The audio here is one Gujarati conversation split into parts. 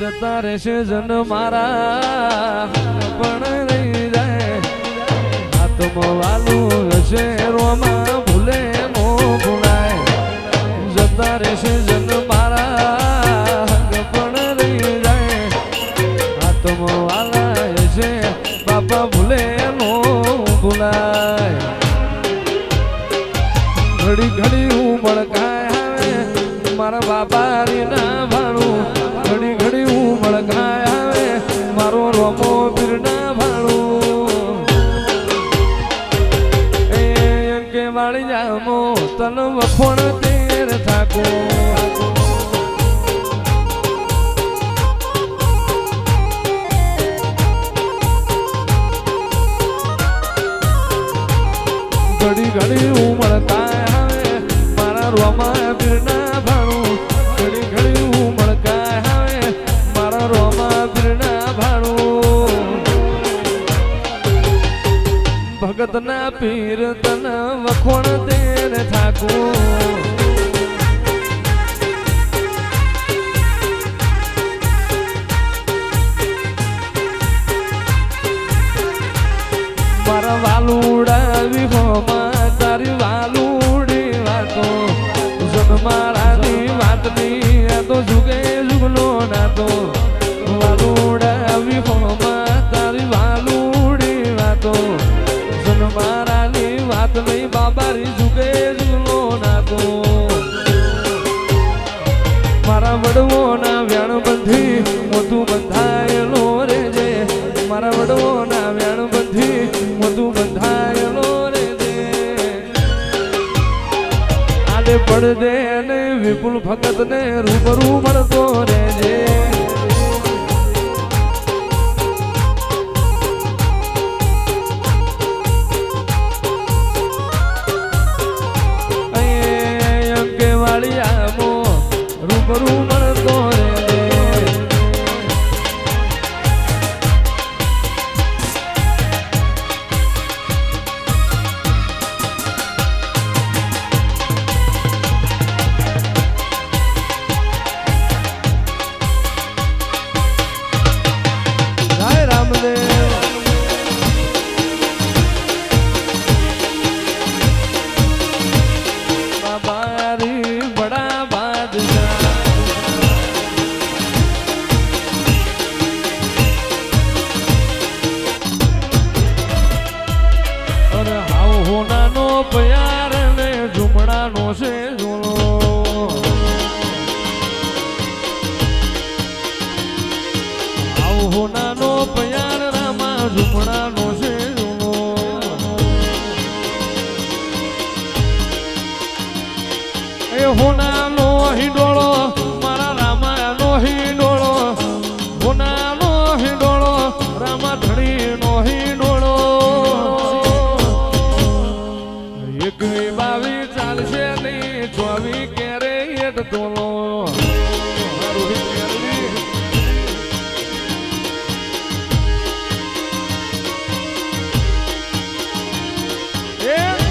જતા રહેશે જન મારા પણ રહી જાય આત્મા વાલું હશે રોમાં ભૂલે નો ભૂલાય જતા રહેશે જન મારા પણ રહી જાય આત્મા વાલા હશે બાપા ભૂલે નો ભૂલાય ઘડી ઘડી હું મળકાય આવે મારા બાપા રી ના ભાણું ઘડી ઘડી હું મળકાય આવે મારો રોમો પીર ના ભાણું એ કે વાળી જામો તન વખોણ તેર થાકો ઘડી ઘડી હું મળકાય આવે મારા રોમા પીર ના ભાણું ઘડી ઘડી હું મળકાય આવે મારા રોમા પીર ના ભાણું ભગત ના પીર તન વખોણ તેને થાકું મારા વાલુડા વિહોમાં તારી વાલુડી વાતો જન મારાની વાતની આ તો જુગે જુગનો નાતો વાલુડા વિહોમાં તારી વાલુડી વાતો જન મારાની વાત નહીં બાબારી જુગે જુગનો નાતો મારા વડવોના વ્યાણ બંધી મોતું બંધાયેલો રે જે મારા વડવોના વ્યાણ બંધી મોતું બંધાયેલો રે જે આડે પડદે ને વિપુલ ભગત ને રૂબરૂ મળતો રે જે વાળિયામો રૂબરૂ મળતો રે જય રામદેવ બાબારી બડા બાદશાહ અરે હાવ હોનાનો પ્યાર ને ઝુમડાનો છે ઝૂલો હાવ હોનાનો પ્યાર રામા ઝુમડાનો છે ઝૂલો એ હોનાનો હિંડોળો મારા રામાનો હિંડોળો હોનાનો હિંડોળો રામા ધણીનો હિંડોળો 21-22 ચાલશે નહીં 24 ક્યારે હેઠ તોલો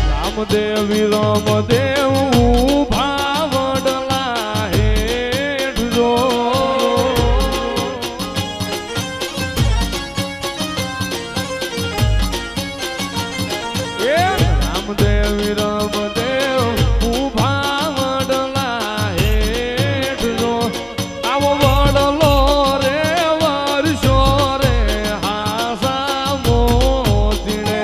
રામદેવી રામદેવ ભાવડલા હેઠ જો રામદેવી રામદેવ ભાવડલા હેઠ જો આવો વડલો રે વર્ષો રે હાસા મોતીને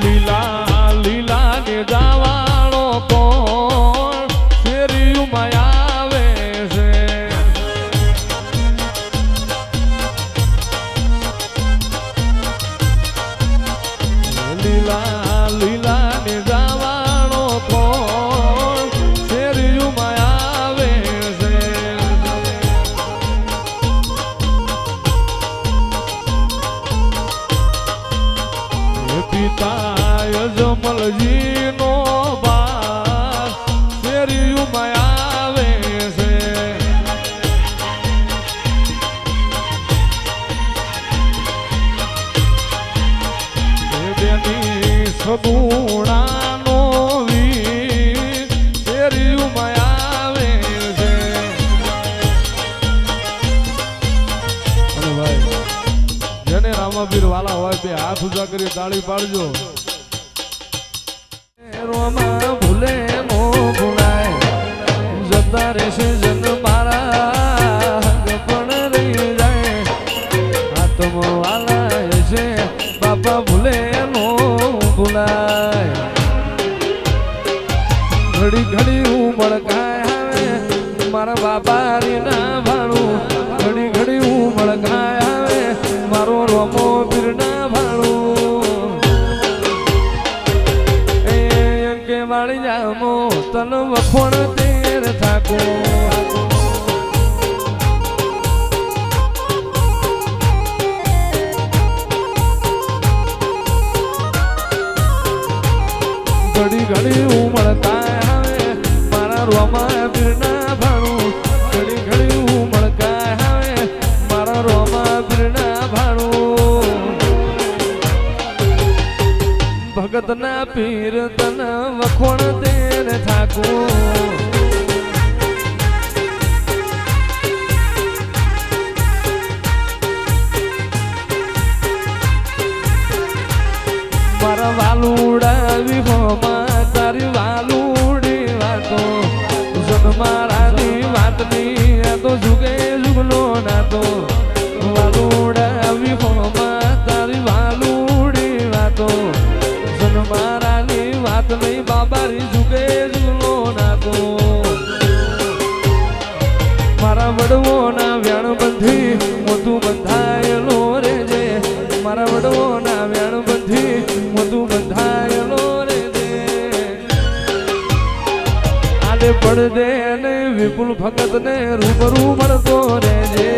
લીલા લીલા ને જાવાળો કોણ શેરીમાં આવે છે લીલા લીલા ને જાવાળો કોણ શેરીમાં આવે છે પિતા યજમલ હજીનો બાર શેરીયુમાં આવે છે. બેની સગુણાનો વીર શેરીયુમાં આવે છે. અને ભાઈ જેને રામાબીર વાલા હોય તે હાથ ઊંચા કરી તાળી પાડજો. રોમાં ભૂલે નો ભૂલાય જતા રહેશે જન મારા પણ રહી જાય. હાથમાં વાલા છે બાપા ભૂલે નો ભૂલાય. ઘડી ઘડી ઉમળકાય આવે મારા બાપાની ના ભાણું. ઘડી ઘડી ઉમળકાય આવે મારો રોમો પીર ના ભાણું. એ અંકે વાળી જામો તન વખોણ તેર થાકો. ઘડી ઘડી ઉમળકાય આવે મારા રોમા પીર ના ભાણું. ઘડી ઘડી ઉમળકાય આવે મારા રોમા પીર ના ભાણું. ભગત ના પીર તન વખોણ તેર થાકું. મારા વાલુડા વિહોમાં તારી વાલુડી વાતો. જન મારાની વાતની તો જુગે જુગનો નાતો. વાલુડા વિહોમાં તારી વાલુડી વાતો. જન મારાની વાત નહીં બાબારી જુગે જુગનો નાતો. મારા વડવોના વ્યાણ બંધી મોતું બંધાયેલો રે છે. મારા વડવોના વ્યાણ બંધી મોતું બંધાયેલો રે છે. આડે પડદે ને વિપુલ ભગત ને રૂબરૂ મળતો રે છે.